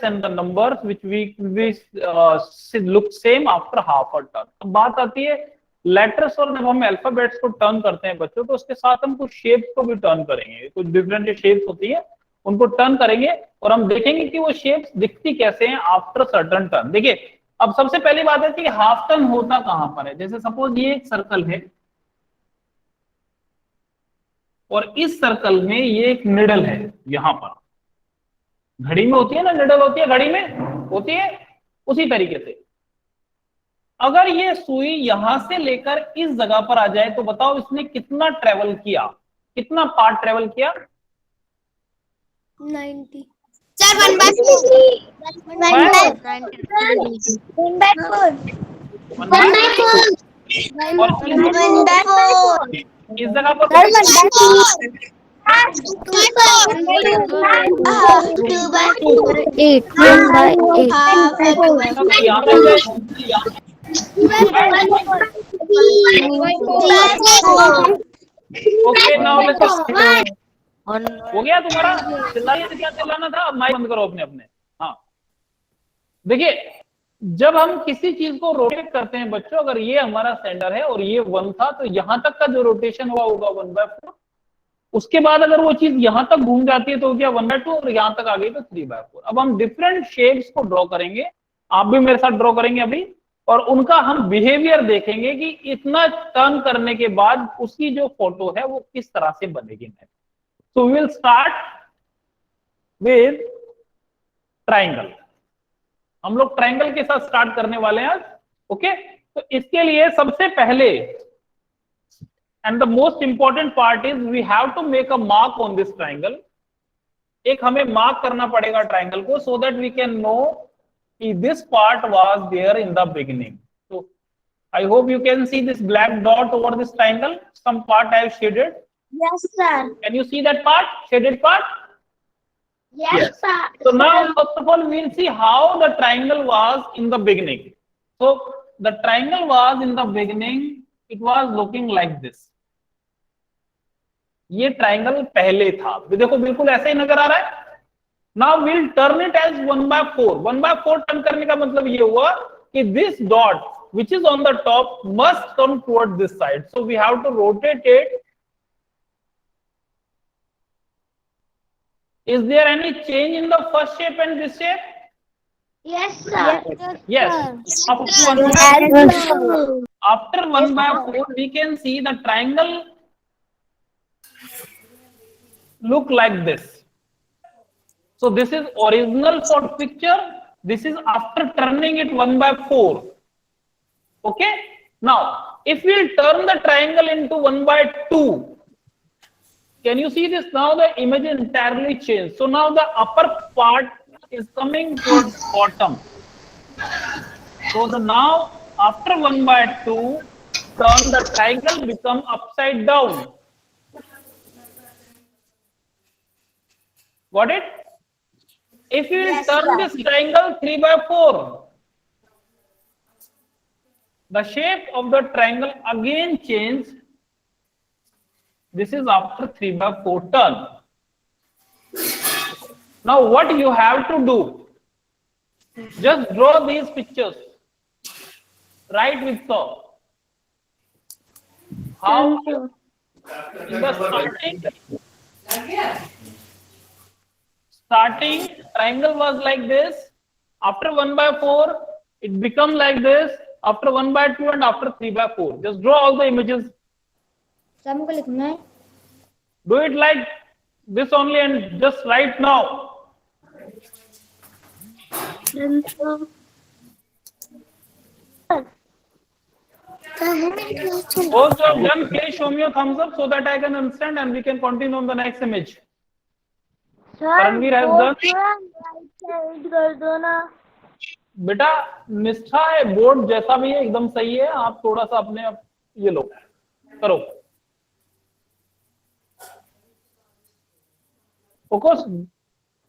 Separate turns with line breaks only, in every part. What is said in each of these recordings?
and the numbers which we look same after half a turn. अब बात आती है लेटर्स और जब हम अल्फाबेट्स को टर्न करते हैं बच्चों तो उसके साथ हम कुछ शेप्स को भी टर्न करेंगे, कुछ डिफरेंट जो शेप्स होती है उनको टर्न करेंगे और हम देखेंगे कि वो शेप्स दिखती कैसे हैं आफ्टर सर्टेन टर्न। देखिए अब सबसे पहली बात है कि हाफ टर्न होता कहां पर है। जैसे सपोज ये एक सर्कल है और इस सर्कल में ये एक निडल है, यहां पर घड़ी में होती है ना, निडल होती है घड़ी में होती है, उसी तरीके से अगर ये सुई यहां से लेकर इस जगह पर आ जाए तो बताओ इसने कितना ट्रेवल किया, कितना पार्ट ट्रेवल किया?
90
सर 1/4
और इस जगह पर ओके नाउ लेट्स हो गया तुम्हारा? चिल्लाइए, क्या चिल्लाना था? माइक बंद करो अपने अपने। हाँ देखिए जब हम किसी चीज को रोटेट करते हैं बच्चों, अगर ये हमारा सेंटर है और ये 1 था तो यहां तक का जो रोटेशन हुआ होगा 1/4। उसके बाद अगर वो चीज यहां तक घूम जाती है तो क्या 1/2 और यहां तक आ गई तो 3/4। अब हम डिफरेंट शेप्स को ड्रॉ करेंगे, आप भी मेरे साथ ड्रॉ करेंगे अभी, और उनका हम बिहेवियर देखेंगे कि इतना टर्न करने के बाद उसकी जो फोटो है वो किस तरह से बनेगी। So we will start with triangle. हम लोग ट्राइंगल के साथ स्टार्ट करने वाले हैं आज। ओके तो इसके लिए सबसे पहले and the most important part is we have to make a mark on this triangle. एक हमें मार्क करना पड़ेगा ट्राइंगल को so that we can know कि this part was there in the beginning. So I hope you can see this black dot over this triangle, some part I have shaded.
Yes, sir.
Can you see that part, shaded part?
Yes, sir.
So now first of all we'll see how the triangle was in the beginning. So the triangle was in the beginning, it was looking like this. ये triangle पहले था, देखो बिल्कुल ऐसे ही नजर आ रहा है। Now we'll turn it as 1/4. 1/4 turn करने का मतलब ये हुआ कि this dot which is on the top must come toward this side. So we have to rotate it. Is there any change in the first shape and this shape?
Yes, sir.
Yes. After 1/4, we can see the triangle look like this. So this is original for picture. This is after turning it 1/4. Okay. Now, if we'll turn the triangle into 1/2. Can you see this? Now the image is entirely changed. So now the upper part is coming towards bottom. So the now after 1/2, turn the triangle become upside down. Got it? If you will turn this triangle 3/4, the shape of the triangle again changes. This is after 3/4 turn. Now what you have to do? Just draw these pictures. Write with curve. How in the starting triangle was like this. After 1/4 it become like this. After 1/2 and after 3/4. Just draw all the images.
हमको लिखना है।
Do it like this only and just write now. Those who have done, please show me a thumbs up so that I can understand and we can continue on the next image. Karanveer has done.
कर दो ना।
बेटा निष्ठा है, board जैसा भी है एकदम सही है, आप थोड़ा सा अपने आप ये लो करो। Focus.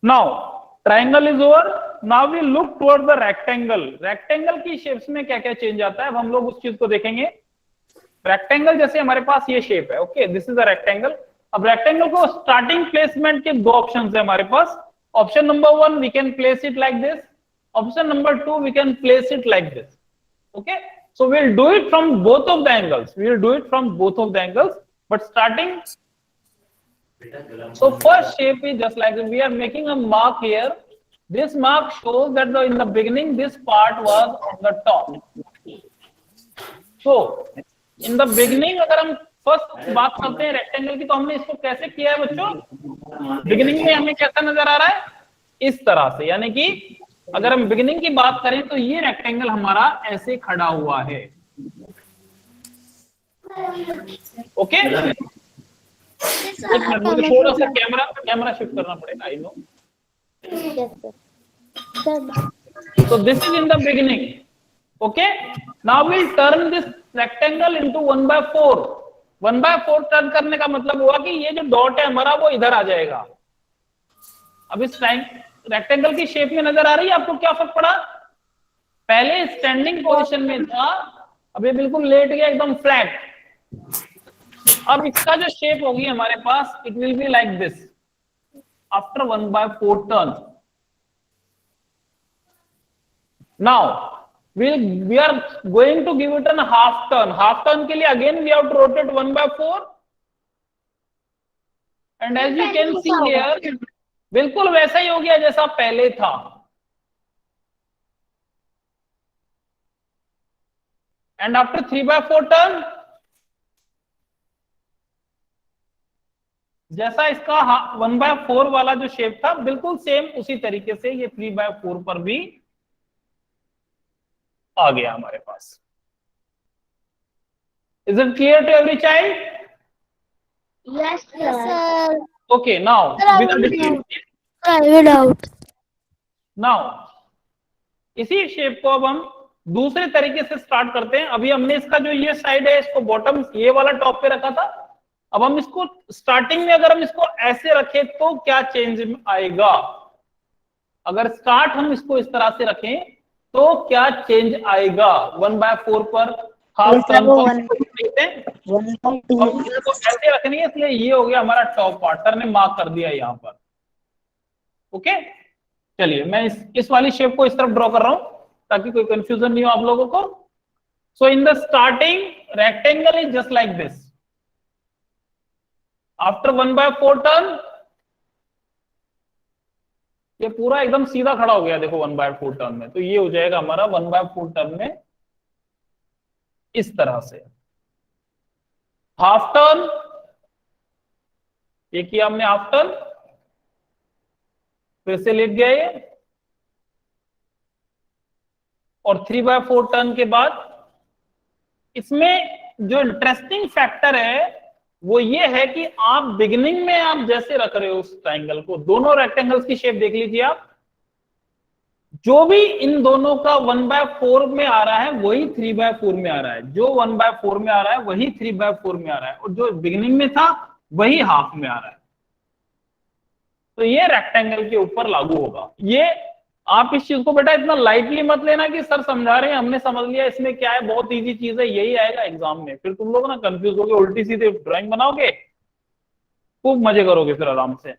Now triangle is over. Now we look toward the rectangle. Rectangle की शेप्स में क्या क्या चेंज आता है अब हम लोग उस चीज को देखेंगे। रेक्टेंगल जैसे हमारे पास ये शेप है, okay this is a rectangle. अब रेक्टेंगल को स्टार्टिंग प्लेसमेंट के दो ऑप्शंस है हमारे पास Option number 1, we can place it like this. Option number 2, we can place it like this. Okay, so we'll do it from both of the angles. We'll do it from both of the angles, but starting. So first shape is just like this. We are making a mark here. This mark shows that in the beginning this part was on the top. So in the beginning अगर हम first बात करते हैं rectangle की, तो हमने इसको कैसे किया है बच्चों? बिगिनिंग में हमें कैसा नजर आ रहा है? इस तरह से, यानी कि अगर हम बिगिनिंग की बात करें तो ये रेक्टेंगल हमारा ऐसे खड़ा हुआ है। ओके, मुझे थोड़ा सा कैमरा शिफ्ट करना पड़ेगा, I know. So this is in the beginning. Okay, now we'll turn this rectangle into 1/4. 1/4 turn करने का मतलब हुआ कि ये जो डॉट है हमारा वो इधर आ जाएगा। अब इस रेक्टेंगल की शेप में नजर आ रही है आपको? क्या फर्क पड़ा? पहले स्टैंडिंग पोजीशन में था, अब ये बिल्कुल लेट गया एकदम फ्लैट। अब इसका जो शेप होगी हमारे पास, it will be like this after 1/4 turn. Now we are going to give it a half turn. Half turn के लिए again we have to rotate 1/4, and as you can see here, बिल्कुल वैसा ही हो गया जैसा पहले था। And after 3/4 turn, जैसा इसका 1/4 वाला जो शेप था बिल्कुल सेम उसी तरीके से ये 3/4 पर भी आ गया हमारे पास। Is it clear to every child?
Yes, sir.
Okay, now now इसी शेप को अब हम दूसरे तरीके से स्टार्ट करते हैं। अभी हमने इसका जो ये साइड है इसको बॉटम ये वाला टॉप पे रखा था। अब हम इसको स्टार्टिंग में अगर हम इसको ऐसे रखें तो क्या चेंज आएगा? अगर स्टार्ट हम इसको इस तरह से रखें तो क्या चेंज आएगा? 1/4 पर हाफ टर्न ऐसे रखनी है, इसलिए ये हो गया हमारा टॉप पार्ट। सर ने मार्क कर दिया यहाँ पर। ओके, चलिए मैं इस वाली शेप को इस तरफ ड्रॉ कर रहा हूं ताकि कोई कंफ्यूजन नहीं हो आप लोगों को। So in the starting rectangle is just like this. After 1/4 turn ये पूरा एकदम सीधा खड़ा हो गया। देखो 1/4 टर्न में तो ये हो जाएगा हमारा 1/4 टर्न में इस तरह से। हाफ टर्न ये किया हमने, हाफ टर्न फिर से लेट गया ये, और 3/4 टर्न के बाद इसमें जो इंटरेस्टिंग फैक्टर है वो ये है कि आप बिगिनिंग में आप जैसे रख रहे हो उस ट्रायंगल को, दोनों रेक्टेंगल्स की शेप देख लीजिए आप, जो भी इन दोनों का 1/4 में आ रहा है वही 3/4 में आ रहा है, जो 1/4 में आ रहा है वही 3/4 में आ रहा है, और जो बिगिनिंग में था वही हाफ में आ रहा है। तो ये रेक्टेंगल के ऊपर लागू होगा। ये आप इस चीज को बेटा इतना लाइटली मत लेना कि सर समझा रहे हैं हमने समझ लिया इसमें क्या है, बहुत इजी चीज है, यही आएगा एग्जाम में। फिर तुम लोग ना कंफ्यूज होगे, उल्टी सीधी ड्राइंग बनाओगे, खूब मजे करोगे फिर आराम से।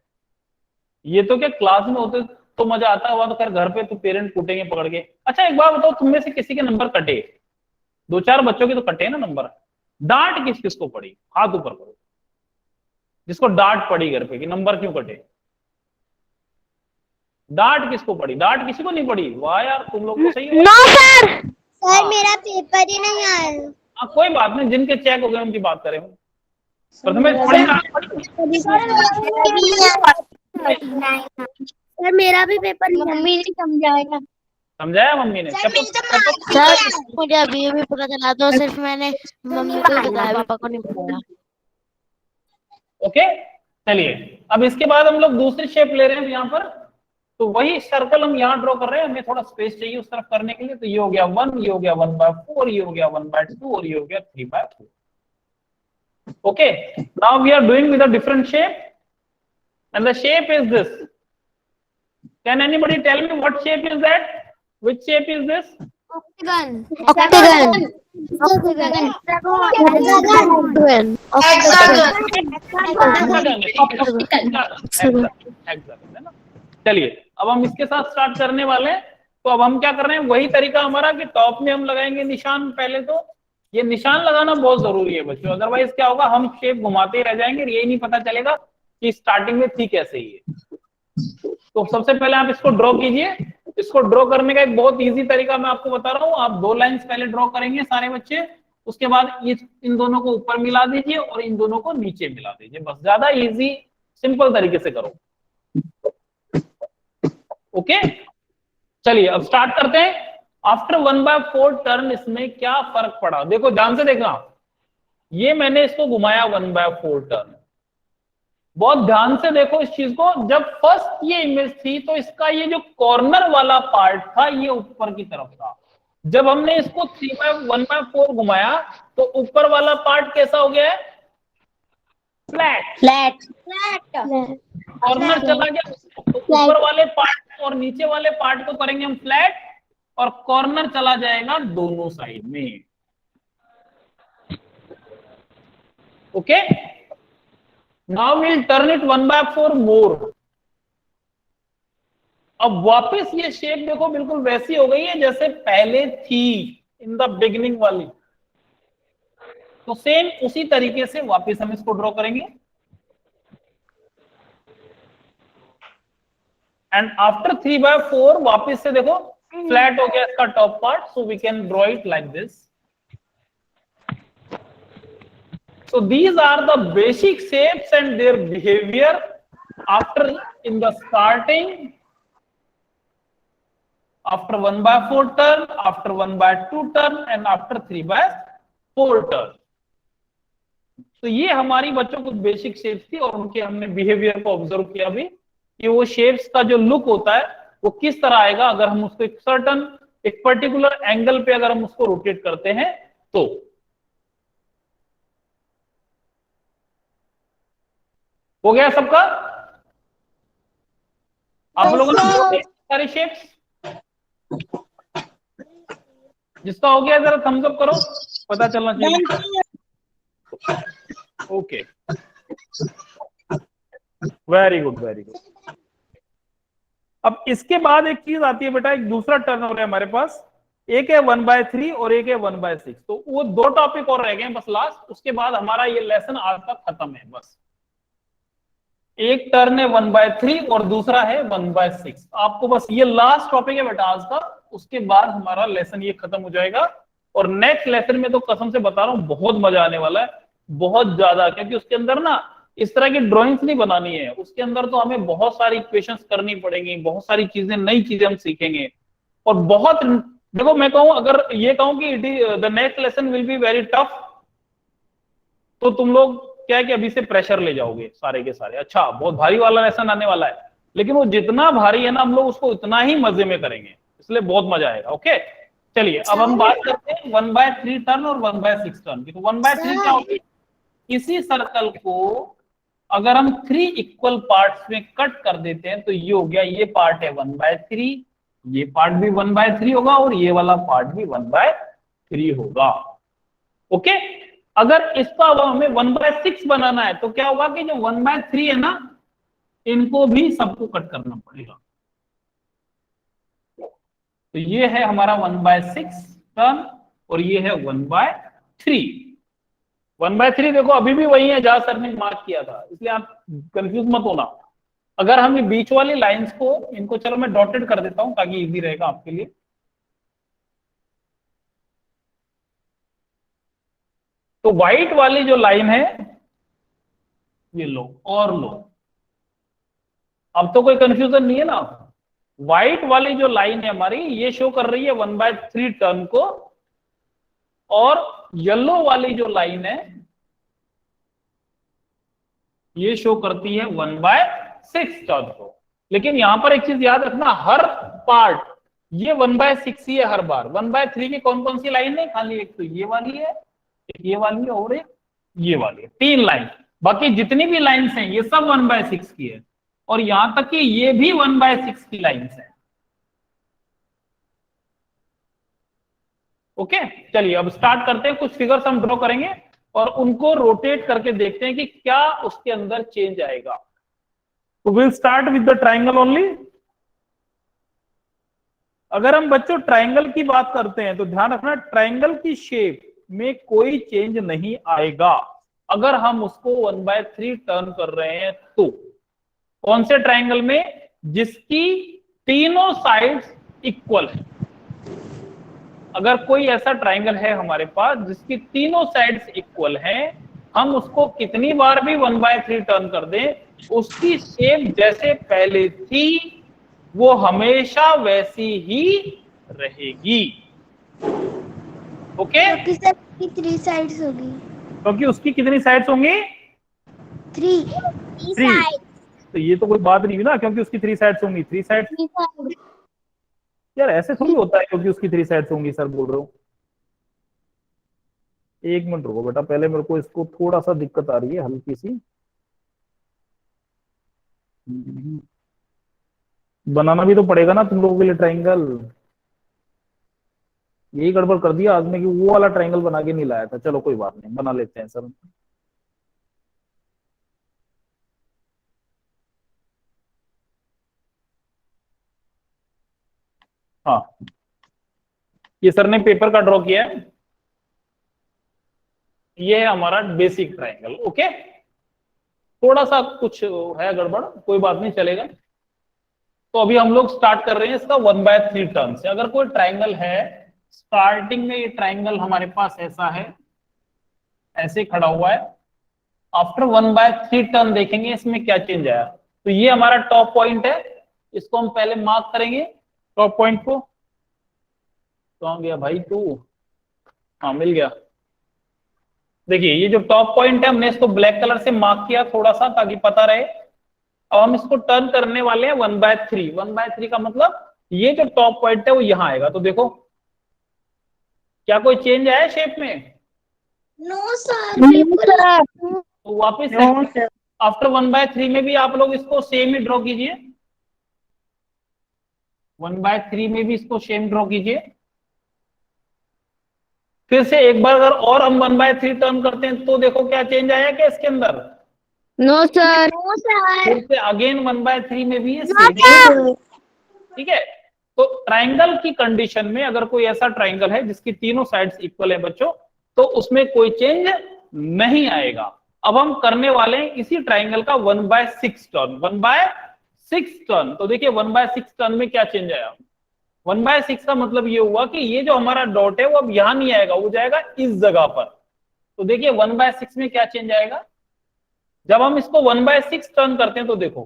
ये तो क्या क्लास में होते तो मजा आता हुआ, तो खैर घर पे तो पेरेंट कूटेंगे पकड़ के। अच्छा एक बात बताओ, तुम में से किसी के नंबर कटे? 2-4 बच्चों के तो कटे ना नंबर। डांट किस किस को पड़ी? हाथ ऊपर करो जिसको डांट पड़ी घर पे कि नंबर क्यों कटे। डांट किसको पड़ी? डांट किसी को नहीं पड़ी? वाह यार तुम लोग तो सही हो।
नो सर, सर मेरा पेपर ही नहीं आया।
हाँ कोई बात नहीं, जिनके चेक हो गए उनकी बात करें। प्रथमेश पढ़ी ना?
सर मेरा भी पेपर मम्मी ने समझाया।
समझाया मम्मी ने?
सर मुझे अभी भी पता चला, तो सिर्फ मैंने मम्मी को बताया, पापा को नहीं बताया।
ओके चलिए, अब इसके बाद हम लोग दूसरी शेप ले रहे हैं यहाँ पर। तो वही सर्कल हम यहाँ ड्रॉ कर रहे हैं, हमें थोड़ा स्पेस चाहिए उस तरफ करने के लिए। तो ये हो गया 1, ये हो गया 1/4, ये हो गया 1/2 और ये हो गया 3/4। Okay, now we are doing with a different shape and the shape is this. Can anybody tell me what shape is that? Which shape is this?
Octagon.
Octagon.
है ना? चलिए अब हम इसके साथ स्टार्ट करने वाले हैं। तो अब हम क्या कर रहे हैं, वही तरीका हमारा कि टॉप में हम लगाएंगे निशान। पहले तो ये निशान लगाना बहुत जरूरी है बच्चों, अदरवाइज क्या होगा, हम शेप घुमाते ही रह जाएंगे, यही नहीं पता चलेगा कि स्टार्टिंग में थी कैसे ही है। तो सबसे पहले आप इसको ड्रॉ कीजिए। इसको ड्रॉ करने का एक बहुत इजी तरीका मैं आपको बता रहा हूँ। आप 2 लाइंस पहले ड्रॉ करेंगे सारे बच्चे, उसके बाद इन दोनों को ऊपर मिला दीजिए और इन दोनों को नीचे मिला दीजिए, बस। ज्यादा इजी सिंपल तरीके से करो। ओके, चलिए अब स्टार्ट करते हैं। आफ्टर 1/4 टर्न इसमें क्या फर्क पड़ा, देखो ध्यान से देखना। ये मैंने इसको घुमाया 1/4 टर्न, बहुत ध्यान से देखो इस चीज को। जब फर्स्ट ये इमेज थी तो इसका ये जो कॉर्नर वाला पार्ट था ये ऊपर की तरफ था। जब हमने इसको 1/4 घुमाया तो ऊपर वाला पार्ट कैसा हो गया है, फ्लैट। कॉर्नर चला गया, तो ऊपर वाले पार्ट और नीचे वाले पार्ट को करेंगे हम फ्लैट, और कॉर्नर चला जाएगा दोनों साइड में। Okay, now will turn it 1/4 मोर। अब वापस ये शेप देखो बिल्कुल वैसी हो गई है जैसे पहले थी इन द बिगिनिंग वाली। तो सेम उसी तरीके से वापस हम इसको ड्रॉ करेंगे। एंड आफ्टर 3/4 वापस से देखो फ्लैट हो गया इसका top part, so we can draw it like this. So these are the basic shapes and their behavior after in the starting, after 1/4 turn, after 1/2 turn and after 3/4 turn. तो ये हमारी बच्चों कुछ बेसिक शेप्स थी और उनके हमने behaviour को ऑब्जर्व किया भी कि वो शेप्स का जो लुक होता है वो किस तरह आएगा अगर हम उसको एक सर्टन एक पर्टिकुलर एंगल पे अगर हम उसको रोटेट करते हैं तो। हो गया सबका, आप लोगों ने सारे शेप्स, जिसका हो गया जरा थम्स अप करो, पता चलना चाहिए। Okay, very good very good. अब इसके बाद एक चीज आती है बेटा, एक दूसरा टर्नओवर है हमारे पास। एक है 1/3 और एक है 1/6। तो वो 2 टॉपिक और रह गए बस लास्ट, उसके बाद हमारा ये लेसन आज तक खत्म है बस। एक टर्न है 1/3 और दूसरा है 1/6। आपको बस ये लास्ट टॉपिक है बेटा आज का, उसके बाद हमारा लेसन ये खत्म हो जाएगा। और नेक्स्ट लेसन में तो कसम से बता रहा हूं बहुत मजा आने वाला है, बहुत ज्यादा, क्योंकि उसके अंदर ना इस तरह की ड्राइंग्स नहीं बनानी है, उसके अंदर तो हमें बहुत सारी इक्वेशंस करनी पड़ेंगी, बहुत सारी चीजें, नई चीजें हम सीखेंगे। और बहुत देखो, मैं कहूं अगर ये कहूं कि the next lesson will be very tough, तो तुम लोग क्या है कि अभी से प्रेशर ले जाओगे सारे के सारे, अच्छा बहुत भारी वाला लेसन आने वाला है, लेकिन वो जितना भारी है ना हम लोग उसको उतना ही मजे में करेंगे, इसलिए बहुत मजा आएगा। ओके, चलिए अब हम बात करते हैं 1/3 टर्न और 1/6 टर्न की। तो 1/3 क्या होगी, इसी सर्कल को अगर हम 3 इक्वल पार्ट्स में कट कर देते हैं तो ये हो गया, ये पार्ट है 1/3, ये पार्ट भी 1/3 होगा और ये वाला पार्ट भी 1/3 होगा। ओके, अगर इसका हमें 1/6 बनाना है तो क्या होगा कि जो 1/3 है ना, इनको भी सबको कट करना पड़ेगा। तो ये है हमारा 1/6 टर्न और ये है 1/3। 1/3 देखो अभी भी वही है जहां सर ने मार्क किया था, इसलिए आप कंफ्यूज मत होना। अगर हम ये बीच वाली लाइंस को, इनको चलो मैं डॉटेड कर देता हूं ताकि इजी रहेगा आपके लिए। तो व्हाइट वाली जो लाइन है ये लो और लो, अब तो कोई कंफ्यूजन नहीं है ना। व्हाइट वाली जो लाइन है हमारी ये शो कर रही है 1/3 टर्न को, और येलो वाली जो लाइन है ये शो करती है 1/6 टर्न को। लेकिन यहां पर एक चीज याद रखना, हर पार्ट ये 1/6 ही है हर बार। 1/3 की कौन कौन सी लाइन है, खाली एक तो ये वाली है, एक ये वाली है और एक ये वाली है, 3 लाइन। बाकी जितनी भी लाइंस हैं ये सब 1/6 की है, और यहां तक कि ये भी 1/6 की लाइंस है। ओके, चलिए अब स्टार्ट करते हैं, कुछ फिगर्स हम ड्रॉ करेंगे और उनको रोटेट करके देखते हैं कि क्या उसके अंदर चेंज आएगा। तो will start with the triangle only. अगर हम बच्चों ट्राइंगल की बात करते हैं तो ध्यान रखना, ट्राइंगल की शेप में कोई चेंज नहीं आएगा अगर हम उसको 1/3 टर्न कर रहे हैं तो। कौन से ट्राइंगल में? जिसकी तीनों साइड्स इक्वल है। अगर कोई ऐसा ट्राइंगल है हमारे पास जिसकी तीनों साइड्स इक्वल हैं, हम उसको कितनी बार भी 1/3 टर्न कर दें, उसकी शेप जैसे पहले थी वो हमेशा वैसी ही रहेगी। ओके?
क्योंकि सर की 3 साइड्स होगी।
क्योंकि उसकी कितनी साइड्स होंगी?
3
तो ये तो कोई बात नहीं हुई ना, क्योंकि उसकी 3 साइड्स होंगी। 3 साइड्स यार ऐसे थोड़ी होता है, क्योंकि उसकी 3 साइड्स होंगी सर बोल रहे हो। एक मिनट रुको बेटा, पहले मेरे को इसको थोड़ा सा दिक्कत आ रही है हल्की सी। बनाना भी तो पड़ेगा ना तुम लोगों के लिए ट्राइंगल। यही गड़बड़ कर दिया आज में कि वो वाला ट्राइंगल बना के नहीं लाया था। चलो कोई बात नहीं, बना लेते हैं सर। हाँ, ये सर ने पेपर का ड्रॉ किया है। ये है हमारा बेसिक ट्राइंगल। ओके, थोड़ा सा कुछ है गड़बड़, कोई बात नहीं, चलेगा। तो अभी हम लोग स्टार्ट कर रहे हैं इसका 1/3 टर्न से। अगर कोई ट्राइंगल है, स्टार्टिंग में ये ट्राइंगल हमारे पास ऐसा है, ऐसे खड़ा हुआ है। आफ्टर 1/3 टर्न देखेंगे इसमें क्या चेंज आया। तो ये हमारा टॉप पॉइंट है, इसको हम पहले मार्क करेंगे टॉप पॉइंट को। कहाँ गया भाई तू? हाँ, मिल गया। देखिए ये जो टॉप पॉइंट है, हमने इसको ब्लैक कलर से मार्क किया थोड़ा सा ताकि पता रहे। अब हम इसको टर्न करने वाले हैं 1/3। 1/3 का मतलब ये जो टॉप पॉइंट है वो यहां आएगा। तो देखो क्या कोई चेंज आया शेप में?
नो सर,
तो वापस आफ्टर 1/3 में भी आप लोग इसको सेम ही ड्रॉ कीजिए। 1/3 में भी इसको सेम ड्रॉ कीजिए। फिर से एक बार अगर और हम 1/3 टर्न करते हैं तो देखो क्या चेंज आया क्या इसके अंदर?
No sir.
फिर से अगेन 1/3 में भी सेम। ठीक है, तो ट्राइंगल की कंडीशन में अगर कोई ऐसा ट्राइंगल है जिसकी तीनों साइड्स इक्वल है बच्चों, तो उसमें कोई चेंज नहीं आएगा। अब हम करने वाले हैं इसी ट्राइंगल का 1/6 टर्न। 1/6 टर्न, तो देखिए 1/6 टर्न में क्या चेंज आया। 1/6 का मतलब ये हुआ कि ये जो हमारा डॉट है वो अब यहां नहीं आएगा, वो जाएगा इस जगह पर। तो देखिए 1/6 में क्या चेंज आएगा। जब हम इसको 1/6 टर्न करते हैं तो देखो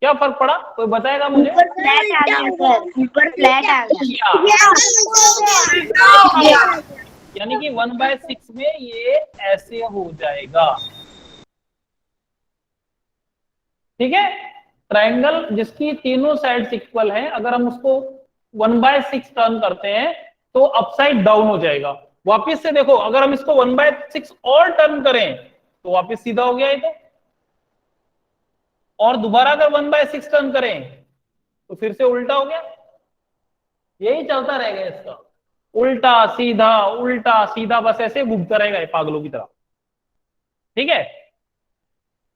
क्या फर्क पड़ा, कोई बताएगा मुझे?
ऊपर फ्लैट आ गया सर, ऊपर फ्लैट आ गया।
यानी कि 1/6 में ये ऐसे हो जाएगा। ठीक है, ट्राइंगल जिसकी तीनों साइड्स इक्वल हैं, अगर हम उसको 1/6 टर्न करते हैं तो अपसाइड डाउन हो जाएगा। वापिस से देखो, अगर हम इसको 1/6 और टर्न करें तो वापिस सीधा हो गया ये तो। और दोबारा अगर 1/6 टर्न करें तो फिर से उल्टा हो गया। यही चलता रहेगा इसका, उल्टा सीधा बस ऐसे घूमता रहेगा ये पागलों की तरह। ठीक है,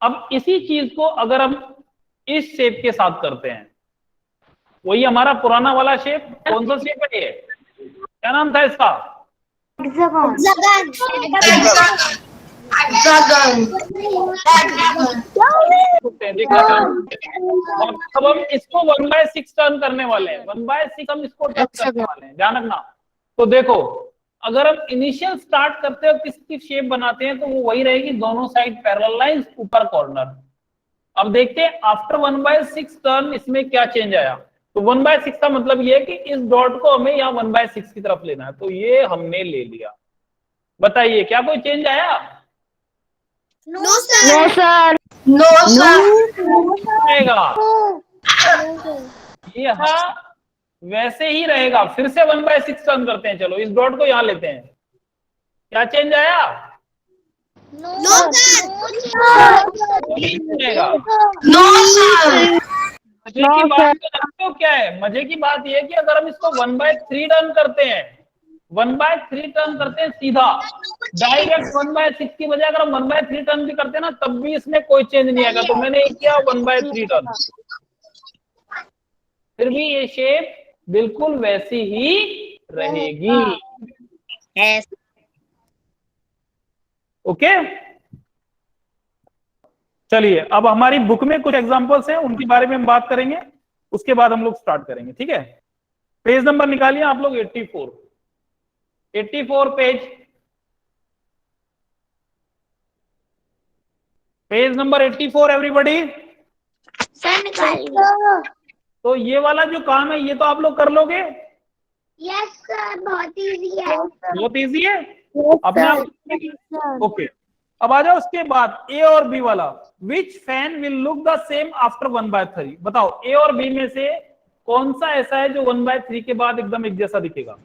अब इसी चीज को अगर हम इस शेप के साथ करते हैं, वही हमारा पुराना वाला शेप, कौन सा शेप है ये, क्या नाम था इसका? अब हम इसको 1/6 टर्न करने वाले हैं। 1/6 हम इसको टर्न करने वाले हैं, ध्यान रखना। तो देखो अगर हम इनिशियल स्टार्ट करते हैं किसकी शेप बनाते हैं तो वो वही रहेगी, दोनों साइड पैरेलल लाइंस, ऊपर कॉर्नर। अब देखते हैं आफ्टर 1/6 टर्न इसमें क्या चेंज आया। तो 1/6 का मतलब ये है कि इस डॉट को हमें यहाँ 1/6 की तरफ लेना है। तो ये हमने ले लिया। बताइए क्या कोई चेंज आया?
नो सर,
रहेगा ये, हाँ वैसे ही रहेगा। फिर से 1/6 टर्न करते हैं। चलो इस डॉट को यहां लेते हैं, क्या चेंज आया? मजे की बात जानते हो क्या है? मजे की बात यह है कि अगर हम इसको 1/3 टर्न करते हैं, 1/3 टर्न करते हैं सीधा डायरेक्ट 1/6 की बजाय अगर हम 1/3 टर्न भी करते हैं ना, तब भी इसमें कोई चेंज नहीं आएगा। तो मैंने किया 1/3 टर्न, फिर भी ये शेप बिल्कुल वैसी ही रहेगी। ओके, चलिए अब हमारी बुक में कुछ एग्जांपल्स हैं, उनके बारे में हम बात करेंगे, उसके बाद हम लोग स्टार्ट करेंगे। ठीक है, पेज नंबर निकालिए आप लोग 84 पेज नंबर 84 एवरीबॉडी।
सर निकालिए।
तो ये वाला जो काम है ये तो आप लोग कर लोगे।
यस सर, बहुत इजी है।
बहुत इजी है, अपने आप। ओके, अब आ जाओ उसके बाद ए और बी वाला। Which fan will look the same after 1/3? बताओ ए और बी में से कौन सा ऐसा है जो 1/3 के बाद एकदम एक जैसा दिखेगा?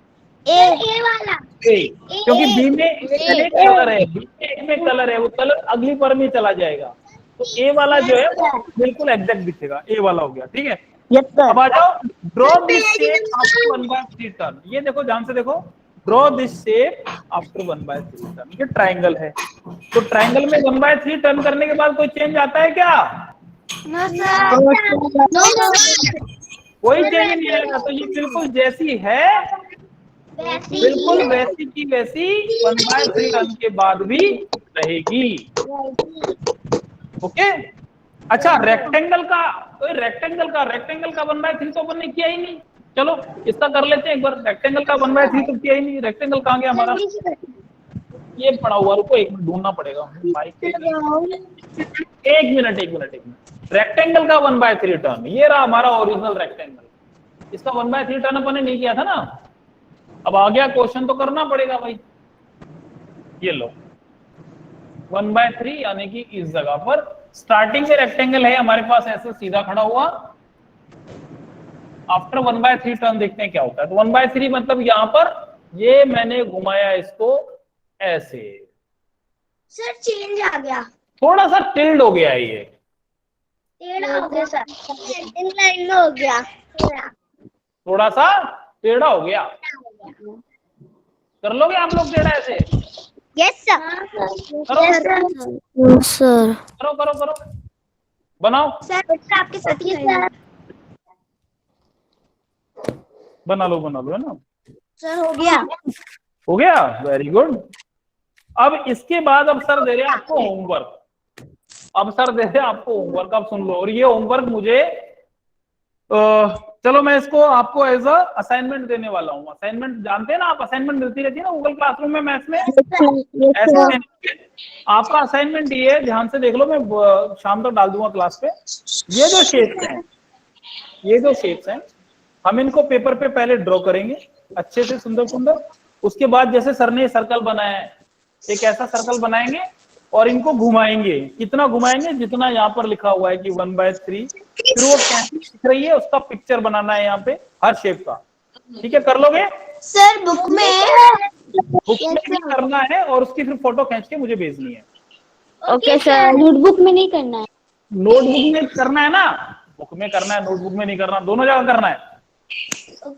ए वाला।
ए, क्योंकि बी में एक कलर है, बी में एक में कलर है, वो कलर अगली पर में चला जाएगा। तो ए वाला जो है वो बिल्कुल एग्जैक्ट दिखेगा, ए वाला हो गया। ठीक है, अब आ जाओ draw this shape after 1/3 turn. ये देखो, ध्यान से देखो, draw this shape after 1/3 turn. ये ट्राइंगल है, तो ट्राइंगल में 1/3 टर्न करने के बाद कोई चेंज आता है क्या?
No sir.
कोई चेंज नहीं आएगा। तो ये बिल्कुल जैसी है, बिल्कुल वैसी की वैसी 1/3 टर्न के बाद भी रहेगी। ओके, अच्छा रेक्टेंगल का, कोई रेक्टेंगल का 1/3 तो अपन ने किया ही नहीं। चलो इसका कर लेते हैं एक बार। रेक्टेंगल का 1/3 तो किया ही नहीं। रेक्टेंगल कहाँ गया हमारा? ये पड़ा हुआ, रुको एक मिनट ढूंढना पड़ेगा बाइक। एक मिनट। रेक्टेंगल का 1/3 टर्न, ये रहा हमारा ओरिजिनल रेक्टेंगल। इसका 1/3 टर्न अपन ने नहीं किया था ना। अब आ गया क्वेश्चन, तो करना पड़ेगा भाई। ये लो 1/3, यानी कि इस जगह पर स्टार्टिंग में रेक्टेंगल है हमारे पास ऐसे सीधा खड़ा हुआ। आफ्टर 1/3 टर्न देखते हैं क्या होता है। तो 1/3 मतलब यहां पर ये मैंने घुमाया इसको ऐसे।
सर चेंज आ गया,
थोड़ा सा टिल्ड हो गया है ये,
टेढ़ा हो गया सर। इन लाइन में हो गया,
थोड़ा सा टेढ़ा हो गया। कर लोगे आप लोग टेढ़ा ऐसे?
Yes sir.
करो
सर
करो बनाओ।
सर आपके साथ ही सर।
बना लो है ना।
सर हो
गया, वेरी गुड। अब इसके बाद अब सर दे रहे हैं आपको होमवर्क। अब सुन लो। और ये होमवर्क मुझे चलो मैं इसको आपको एज अ असाइनमेंट देने वाला हूँ। असाइनमेंट जानते हैं ना आप, असाइनमेंट मिलती रहती है ना गूगल क्लासरूम में, मैथ्स में। ऐसे आपका असाइनमेंट ये है, ध्यान से देख लो, मैं शाम तक डाल दूंगा क्लास पे। ये जो शेप्स हैं हम इनको पेपर पे पहले ड्रॉ करेंगे अच्छे से, सुंदर। उसके बाद जैसे सर ने सर्कल बनाया है, एक ऐसा सर्कल बनाएंगे और इनको घुमाएंगे। कितना घुमाएंगे? जितना यहाँ पर लिखा हुआ है कि 1/3। फिर वो कैसे दिख रही है उसका पिक्चर बनाना है यहाँ पे, हर शेप का। ठीक है, कर लोगे?
सर बुक में
भी करना है और उसकी फिर फोटो खींच के मुझे भेजनी है।
Okay sir. नोटबुक में नहीं करना है।
नोटबुक में करना है ना, बुक में करना है, नोटबुक में नहीं करना, दोनों जगह करना है। और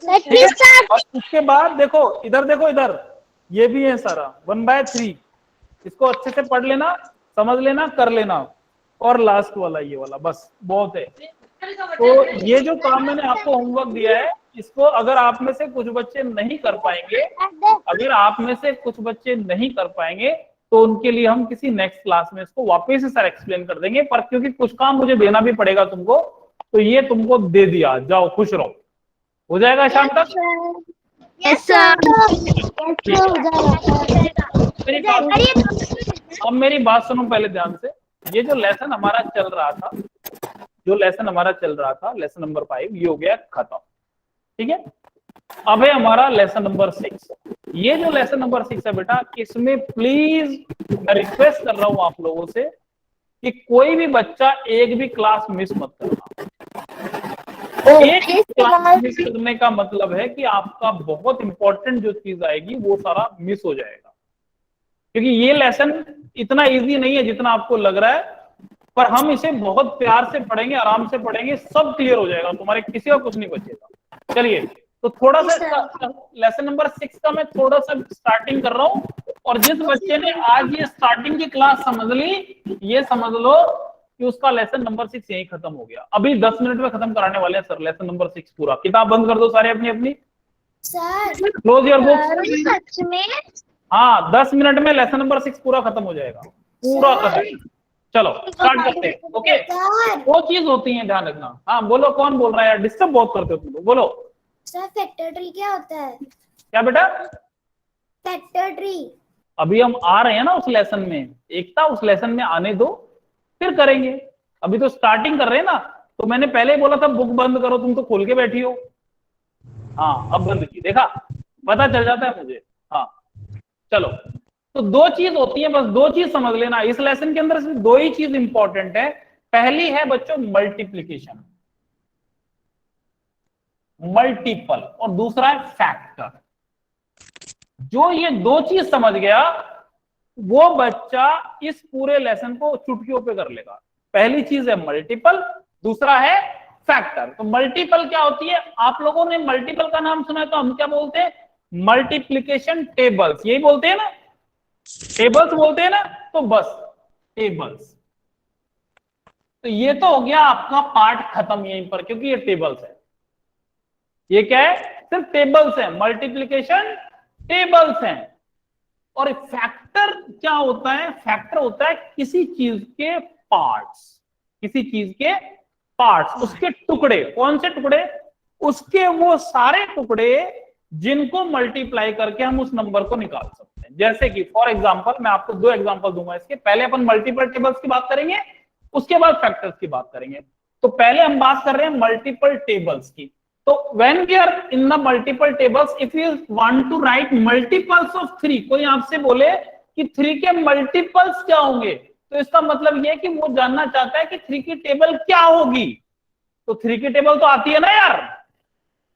उसके बाद देखो इधर ये भी है सारा 1/3। इसको अच्छे से पढ़ लेना, समझ लेना, कर लेना। और लास्ट वाला ये वाला, बस बहुत है। तो ये जो काम मैंने आपको होमवर्क दिया है, इसको अगर आप में से कुछ बच्चे नहीं कर पाएंगे, तो उनके लिए हम किसी नेक्स्ट क्लास में इसको वापस से सर एक्सप्लेन कर देंगे। पर क्योंकि कुछ काम मुझे देना भी पड़ेगा तुमको, तो ये तुमको दे दिया, जाओ खुश रहो। हो जाएगा शाम तक?
Yes sir.
अब मेरी बात सुनो पहले ध्यान से। ये जो लेसन हमारा चल रहा था, लेसन नंबर 5, ये हो गया खत्म। ठीक है, अब है हमारा लेसन नंबर 6। ये जो लेसन नंबर 6 है बेटा, इसमें प्लीज मैं रिक्वेस्ट कर रहा हूं आप लोगों से कि कोई भी बच्चा एक भी क्लास मिस मत करना। एक क्लास मिस करने का मतलब है कि आपका बहुत इंपॉर्टेंट जो चीज आएगी वो सारा मिस हो जाएगा। क्योंकि ये लेसन इतना इजी नहीं है जितना आपको लग रहा है, पर हम इसे बहुत प्यार से पढ़ेंगे, आराम से पढ़ेंगे, सब क्लियर हो जाएगा, तुम्हारे किसी का कुछ नहीं बचेगा। चलिए, तो थोड़ा सा लेसन नंबर 6 का मैं थोड़ा सा स्टार्टिंग कर रहा हूं। और जिस बच्चे ने आज ये स्टार्टिंग की क्लास समझ ली, ये समझ लो कि उसका लेसन नंबर 6 यही खत्म हो गया। अभी 10 मिनट में खत्म कराने वाले हैं सर लेसन नंबर 6 पूरा। किताब बंद कर दो सारे अपनी अपनी,
सर
क्लोज योर बुक्स।
सच में?
हाँ 10 मिनट में लेसन नंबर 6 पूरा खत्म हो जाएगा, पूरा खत्म। चलो स्टार्ट करते हैं। ओके, वो चीज होती है, ध्यान रखना। हाँ बोलो, कौन बोल रहा है यार, डिस्टर्ब बहुत करते हो तुम लोग, बोलो।
सर फैक्टर ट्री क्या होता है?
क्या बेटा?
Factor tree.
अभी हम आ रहे हैं ना उस लेसन में, एकता उस लेसन में आने दो फिर करेंगे। अभी तो स्टार्टिंग कर रहे हैं ना, तो मैंने पहले ही बोला था बुक बंद करो, तुम तो खोल के बैठी हो। हाँ अब बंद की, देखा, पता चल जाता है मुझे। हाँ चलो, तो दो चीज होती है, बस दो चीज समझ लेना इस लेसन के अंदर, सिर्फ दो ही चीज इंपॉर्टेंट है। पहली है बच्चों मल्टीप्लीकेशन, मल्टीपल, और दूसरा है फैक्टर। जो ये दो चीज समझ गया वो बच्चा इस पूरे लेसन को चुटकियों पे कर लेगा। पहली चीज है मल्टीपल, दूसरा है फैक्टर। तो मल्टीपल क्या होती है? आप लोगों ने मल्टीपल का नाम सुना है तो हम क्या बोलते हैं? मल्टीप्लीकेशन टेबल्स, यही बोलते हैं ना, टेबल्स बोलते हैं ना, तो बस टेबल्स। तो ये तो हो गया आपका पार्ट खत्म यहीं पर, क्योंकि ये टेबल्स है। ये क्या है? सिर्फ टेबल्स है, मल्टीप्लीकेशन टेबल्स हैं। और फैक्टर क्या होता है? फैक्टर होता है किसी चीज के पार्ट्स, किसी चीज के पार्ट्स, उसके टुकड़े। कौन से टुकड़े? उसके वो सारे टुकड़े जिनको मल्टीप्लाई करके हम उस नंबर को निकाल सकते हैं। जैसे कि फॉर एग्जांपल, मैं आपको दो एग्जांपल दूंगा इसके। पहले अपन मल्टीपल टेबल्स की बात करेंगे, उसके बाद फैक्टर्स की बात करेंगे। तो पहले हम बात कर रहे हैं मल्टीपल टेबल्स की। तो when we are in the multiple tables, if you want to write multiples of 3, कोई आपसे बोले कि 3 के मल्टीपल्स क्या होंगे, तो इसका मतलब यह है कि वो जानना चाहता है कि 3 की टेबल क्या होगी। तो 3 की टेबल तो आती है ना यार।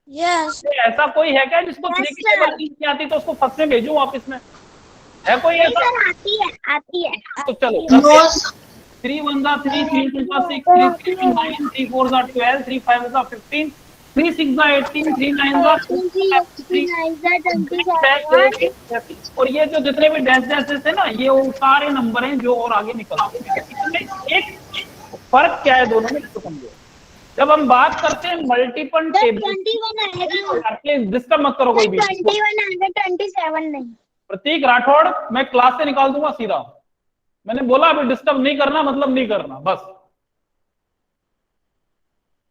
यस।
ऐसा कोई है क्या जिसको 3 की टेबल नहीं आती? तो उसको फर्स्ट में भेजूं वापस में, है कोई ऐसा?
आती है, आती है।
तो चलो 3 1 3, 3 2 6, 3 3 9, 3 4 12, 3 5 15, 3 6 18, 3 9 और ये जो जितने भी डैश डैश थे ना, ये वो सारे नंबर हैं जो और आगे निकल आते हैं। एक फर्क क्या है दोनों में, इसको समझो। जब हम बात करते हैं मल्टीपल टेबल, प्लीज डिस्टर्ब मत करो कोई भी।
21 आएगा, 27 नहीं।
प्रतीक राठौड़, मैं क्लास से निकाल दूंगा सीधा। मैंने बोला अभी डिस्टर्ब नहीं करना, मतलब नहीं करना बस।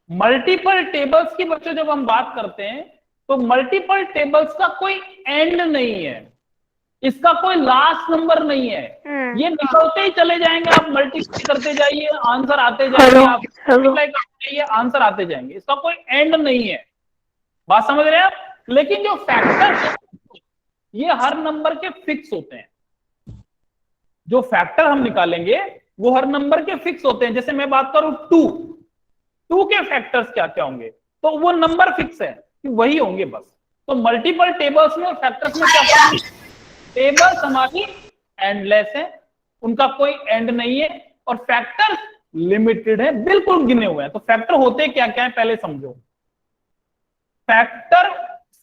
मल्टीपल टेबल्स की बच्चों जब हम बात करते हैं, तो मल्टीपल टेबल्स का कोई एंड नहीं है, इसका कोई लास्ट नंबर नहीं है। ये निकलते ही चले जाएंगे, आप मल्टीप्लाई करते जाइए, आंसर आते जाएंगे, आप मल्टीप्लाई करते जाइए, आंसर आते जाएंगे, इसका कोई एंड नहीं है। बात समझ रहे हैं आप? लेकिन जो फैक्टर, ये हर नंबर के फिक्स होते हैं। जो फैक्टर हम निकालेंगे वो हर नंबर के फिक्स होते हैं। जैसे मैं बात करूं 2 के फैक्टर्स क्या क्या होंगे, तो वो नंबर फिक्स है कि वही होंगे बस। तो मल्टीपल टेबल्स में और फैक्टर्स में क्या फर्क है? टेबल्स हमारी एंडलेस है, उनका कोई एंड नहीं है, और फैक्टर्स लिमिटेड है, बिल्कुल गिने हुए हैं। तो फैक्टर होते क्या क्या है पहले समझो। फैक्टर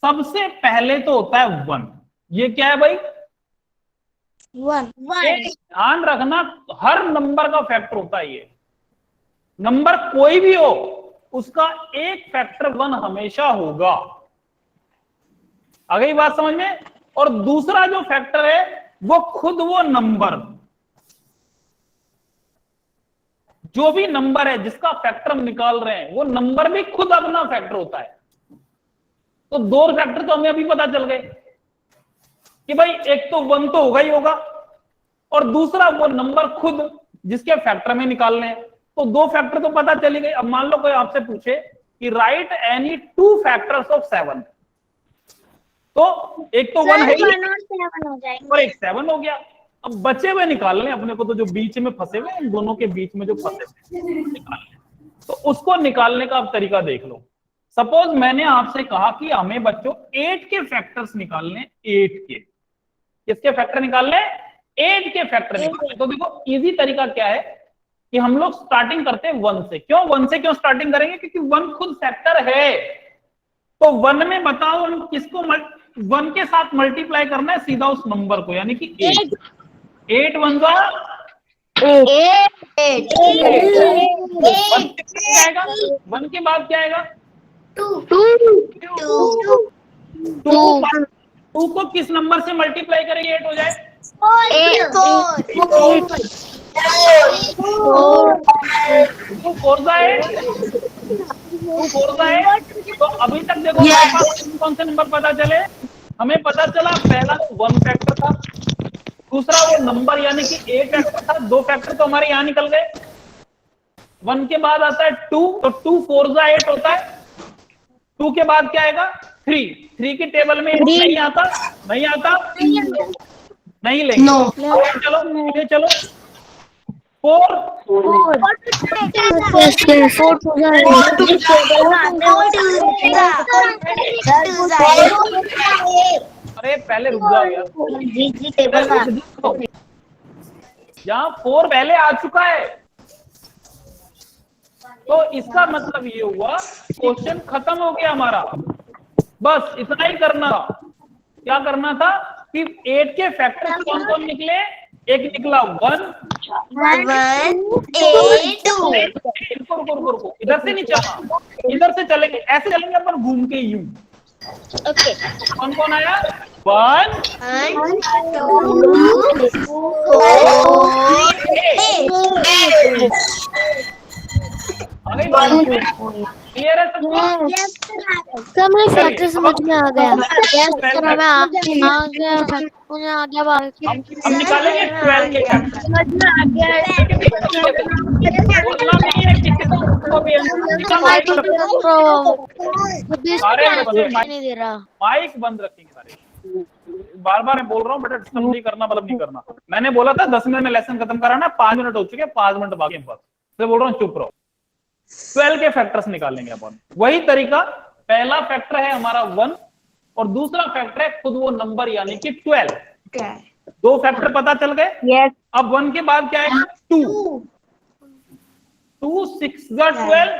सबसे पहले तो होता है 1। ये क्या है भाई?
1।
ध्यान रखना, हर नंबर का फैक्टर होता है। ये नंबर कोई भी हो, उसका एक फैक्टर 1 हमेशा होगा। आ गई बात समझ में? और दूसरा जो फैक्टर है वो खुद वो नंबर, जो भी नंबर है जिसका फैक्टर हम निकाल रहे हैं, वो नंबर भी खुद अपना फैक्टर होता है। तो दो फैक्टर तो हमें अभी पता चल गए कि भाई एक तो 1 तो होगा ही होगा, और दूसरा वो नंबर खुद जिसके फैक्टर में निकालने हैं। तो 2 फैक्टर तो पता चली गई। अब मान लो कोई आपसे पूछे कि राइट एनी 2 फैक्टर्स ऑफ 7, तो एक तो 1 है ही,
1 और 7 हो जाएंगे,
और एक 7 हो गया। अब बचे हुए निकालने अपने को, तो जो बीच में फंसे हुए, इन दोनों के बीच में जो फंसे हुए निकालने, तो उसको निकालने का अब तरीका देख लो। सपोज मैंने आपसे कहा कि हमें बच्चों 8 के फैक्टर्स निकालने, 8 के, किसके फैक्टर निकालने? 8 के फैक्टर निकालने। तो देखो इजी तरीका क्या है कि हम लोग स्टार्टिंग करते हैं 1 से। क्यों 1 से क्यों स्टार्टिंग करेंगे? क्योंकि 1 खुद फैक्टर है। तो 1 में बताओ हम किसको 1 के साथ मल्टीप्लाई करना है? सीधा उस नंबर को, यानी कि 8 1 जा वन के बाद क्या आएगा?
टू।
टू को किस नंबर से मल्टीप्लाई करेंगे 8 हो जाए? टू फोर है। तो अभी तक देखो हमारे पास कौन से नंबर पता चले? हमें पता चला पहला तो 1 फैक्टर था, दूसरा वो नंबर यानी कि 8 फैक्टर था, 2 फैक्टर तो हमारे यहां निकल गए। 1 के बाद आता है 2, तो 2 4 8 होता है। 2 के बाद क्या आएगा? 3 की टेबल में नहीं आता, नहीं लेंगे। चलो 4 अरे पहले रुक जाओ यार, यहाँ 4 पहले आ चुका है, तो इसका मतलब ये हुआ क्वेश्चन खत्म हो गया हमारा। बस इतना ही करना था। क्या करना था कि 8 के फैक्टर कौन कौन निकले? एक निकला 1,
1 8 2।
रुको, इधर से नहीं चलना, इधर से चलेंगे, ऐसे चलेंगे अपन घूम के यूं।
ओके,
कौन कौन आया? 1
2 4
क्लियर है सबको?
सर मुझे फैक्टर समझ में आ गया। सर हमें आ गया, मुझे आ गया बात।
हम निकालेंगे 12 के फैक्टर।
समझ में आ गया।
बोलना नहीं है किसी को भी,
नहीं दे रहा।
माइक बंद रखेंगे सारे। बार बार मैं बोल रहा हूँ बेटा, डिस्टर्ब नहीं करना, मतलब नहीं करना। मैंने बोला था 10 मिनट में लेसन खत्म कराना, 5 मिनट हो चुके, 5 मिनट बाकी बस। तो बोल रहा हूँ चुप रहो। 12 के फैक्टर्स निकालेंगे अपन। वही तरीका, पहला फैक्टर है हमारा 1 और दूसरा फैक्टर है खुद वो नंबर यानी कि 12। 2 फैक्टर पता चल गए।
यस।
अब 1 के बाद क्या है? 2 2 6 12।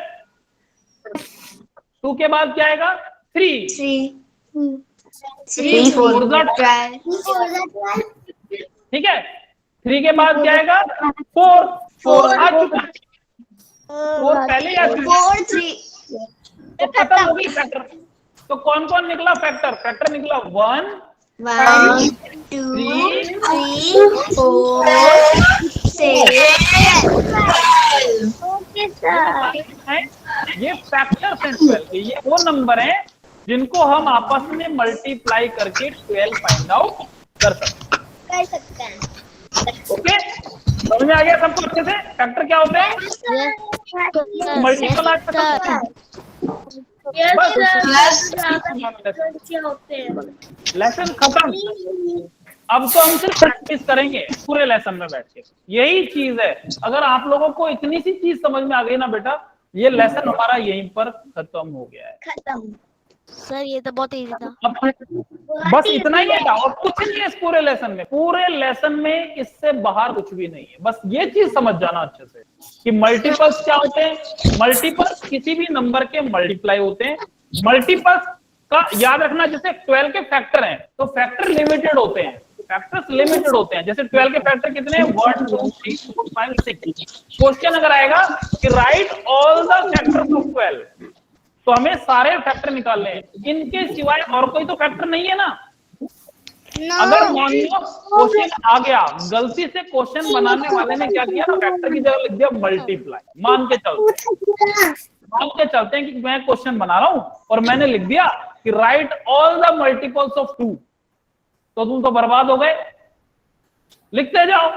2 के बाद क्या आएगा? 3
3 4 12।
ठीक है। 3 के बाद क्या आएगा? 4 आ चुका है। 4 पहले आ चुका है।
4 3
तो खत्म हो गई फैक्टर। तो कौन कौन निकला फैक्टर? फैक्टर निकला 1
1 2 3 4 6 ओके सर।
ये फैक्टर हैं 12 ये वो नंबर हैं जिनको हम आपस में मल्टीप्लाई करके 12 फाइंड आउट कर सकते हैं। ओके, समझ में आ गया सबको अच्छे से? फैक्टर क्या होते हैं? मल्टीप्लाई कर सकते हैं। लेसन खत्म। अब तो हम सिर्फ प्रैक्टिस करेंगे पूरे लेसन में बैठ के। यही चीज है। अगर आप लोगों को इतनी सी चीज समझ में आ गई ना बेटा, ये लेसन हमारा यहीं पर खत्म हो गया है।
खत्म
सर ये तो बहुत इजी था।
बस इतना ही है और कुछ नहीं है इस पूरे लेसन में। पूरे लेसन में इससे बाहर कुछ भी नहीं है। बस ये चीज समझ जाना अच्छे से कि मल्टीपल्स क्या होते हैं। मल्टीपल्स किसी भी नंबर के मल्टीप्लाई होते हैं। मल्टीपल्स का याद रखना, जैसे 12 के फैक्टर हैं तो फैक्टर लिमिटेड होते हैं। फैक्टर्स लिमिटेड होते हैं। जैसे 12 के फैक्टर कितने हैं? 1 2 3 4 5 6। क्वेश्चन अगर आएगा कि right all the factors of 12, तो हमें सारे फैक्टर निकालने हैं। इनके सिवाय और कोई तो फैक्टर नहीं है ना। अगर मान लो क्वेश्चन आ गया, गलती से क्वेश्चन बनाने वाले ने क्या किया ना, फैक्टर की जगह लिख दिया मल्टीप्लाई। मान के चलते हैं कि मैं क्वेश्चन बना रहा हूं और मैंने लिख दिया कि right all the multiples of 2, तो तुम तो बर्बाद हो गए। लिखते जाओ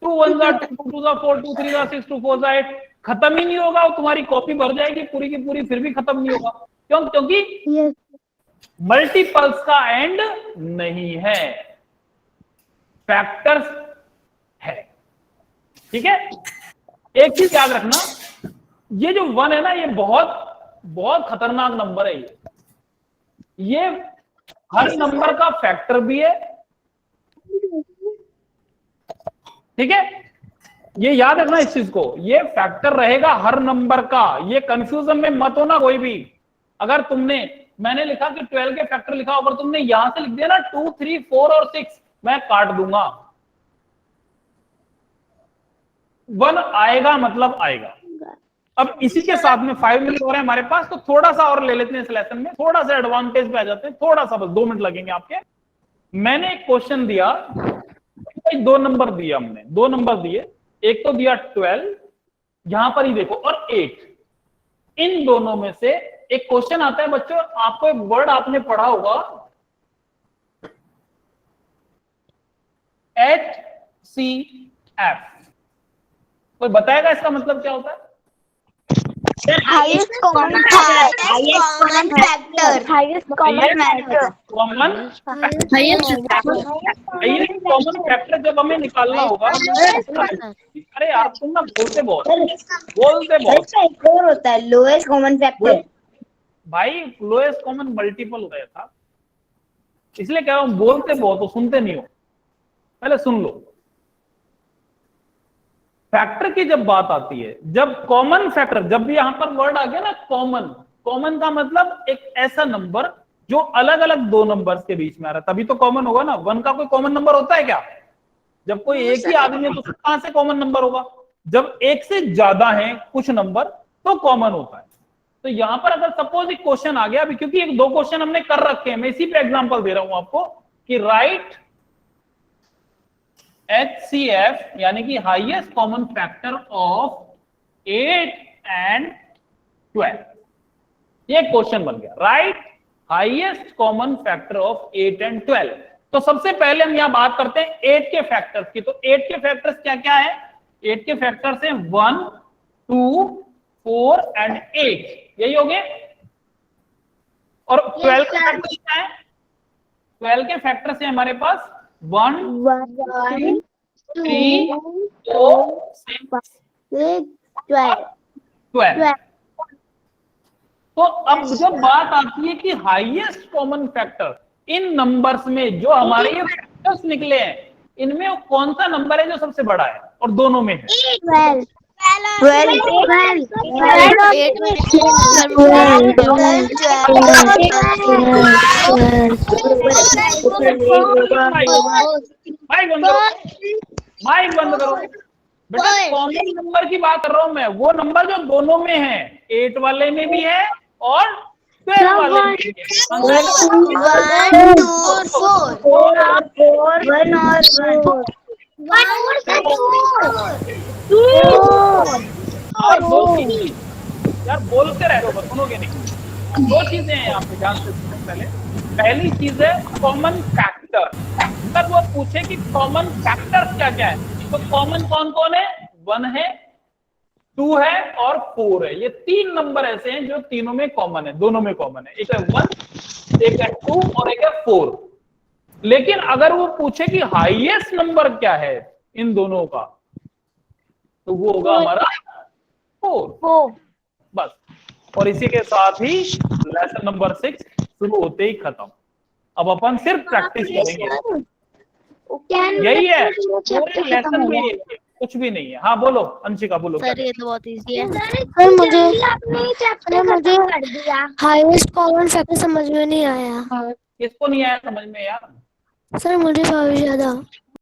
2 1 2 2 4 2 3 6 2 4 8। खत्म ही नहीं होगा, तुम्हारी कॉपी भर जाएगी पूरी की पूरी, फिर भी खत्म नहीं होगा। क्यों? क्योंकि मल्टीपल्स का एंड नहीं है, फैक्टर्स है। ठीक है। एक चीज याद रखना, ये जो 1 है ना, ये बहुत बहुत खतरनाक नंबर है। ये हर नंबर का फैक्टर भी है। ठीक है, ये याद रखना इस चीज को। ये फैक्टर रहेगा हर नंबर का। ये कंफ्यूजन में मत होना कोई भी। अगर तुमने, मैंने लिखा कि 12 के फैक्टर लिखा, अगर तुमने यहां से लिख दिया ना 2 3 4 और 6, मैं काट दूंगा। 1 आएगा मतलब आएगा। अब इसी के साथ में 5 मिनट हो रहे हैं हमारे पास, तो थोड़ा सा और ले लेते हैं इस लेसन में, थोड़ा सा एडवांटेज पे आ जाते हैं, थोड़ा सा, बस 2 मिनट लगेंगे आपके। मैंने एक क्वेश्चन दिया, 2 नंबर दिए हमने, 2 नंबर दिए, एक तो दिया 12, यहां पर ही देखो, और 8। इन दोनों में से एक क्वेश्चन आता है बच्चों, आपको एक वर्ड आपने पढ़ा होगा HCF, कोई बताएगा इसका मतलब क्या होता है?
Highest common factor, highest common factor,
common factor जब हमें निकालना होगा, अरे यार तुम ना बोलते बहुत
होता है लोएस्ट कॉमन फैक्टर।
भाई लोएस्ट कॉमन मल्टीपल हो गया था, इसलिए कह रहा हूं बोलते बहुत हो, सुनते नहीं हो, पहले सुन लो। फैक्टर की जब बात आती है, जब कॉमन फैक्टर, जब भी यहां पर वर्ड आ गया ना कॉमन, कॉमन का मतलब एक ऐसा नंबर जो अलग अलग 2 नंबर्स के बीच में आ रहा है, तभी तो कॉमन होगा ना। 1 का कोई कॉमन नंबर होता है क्या? जब कोई एक ही आदमी है तो कहां से कॉमन नंबर होगा? जब एक से ज्यादा है कुछ नंबर तो कॉमन होता है। तो यहां पर अगर सपोज एक क्वेश्चन आ गया, अभी क्योंकि एक 2 क्वेश्चन हमने कर रखे हैं, मैं इसी पे एग्जांपल दे रहा हूं आपको कि राइट HCF यानी कि highest common factor of 8 and 12, ये क्वेश्चन बन गया, right highest common factor of 8 and 12। तो सबसे पहले हम यहां बात करते हैं 8 के फैक्टर्स की। तो 8 के फैक्टर्स क्या क्या है? 8 के फैक्टर्स हैं 1, 2, 4 एंड 8, यही हो गए। और 12 के फैक्टर्स क्या है? 12 के फैक्टर्स हैं हमारे पास 1, 3, 4, 6, 12। तो अब जब बात आती है कि हाईएस्ट कॉमन फैक्टर, इन नंबर्स में जो हमारे ये फैक्टर्स निकले हैं, इनमें कौन सा नंबर है जो सबसे बड़ा है और दोनों में है?
12।
माइक बंद करो बेटा, कॉमन नंबर की बात कर रहा हूं मैं, वो नंबर जो दोनों में है, 8 वाले में भी है और 12 वाले में भी है।
1, 2, 4
और 2 चीजें, यार बोलते रह रहे हो, सुनोगे नहीं। 2 चीजें हैं यहाँ पे, ध्यान से सुनो। पहली चीज है कॉमन फैक्टर। अगर वो पूछे कि कॉमन फैक्टर क्या क्या है, तो कॉमन कौन कौन है? 1 है, 2 है और 4 है। ये 3 नंबर ऐसे हैं जो तीनों में कॉमन है, दोनों में कॉमन है। एक है 1, एक है 2 और एक है 4। लेकिन अगर वो पूछे कि हाईएस्ट नंबर क्या है इन दोनों का, तो वो होगा हमारा 4 बस। और इसी के साथ ही लेसन नंबर 6 शुरू होते ही खत्म। अब अपन सिर्फ प्रैक्टिस करेंगे, यही है पूरे लेसन में, कुछ भी नहीं है। हाँ बोलो अंशिका, बोलो।
सर ये तो बहुत इजी है।
सर मुझे
हाईएस्ट कॉमन फैक्टर समझ में नहीं आया।
किसको नहीं आया समझ में यार?
सर मुझे भविष्य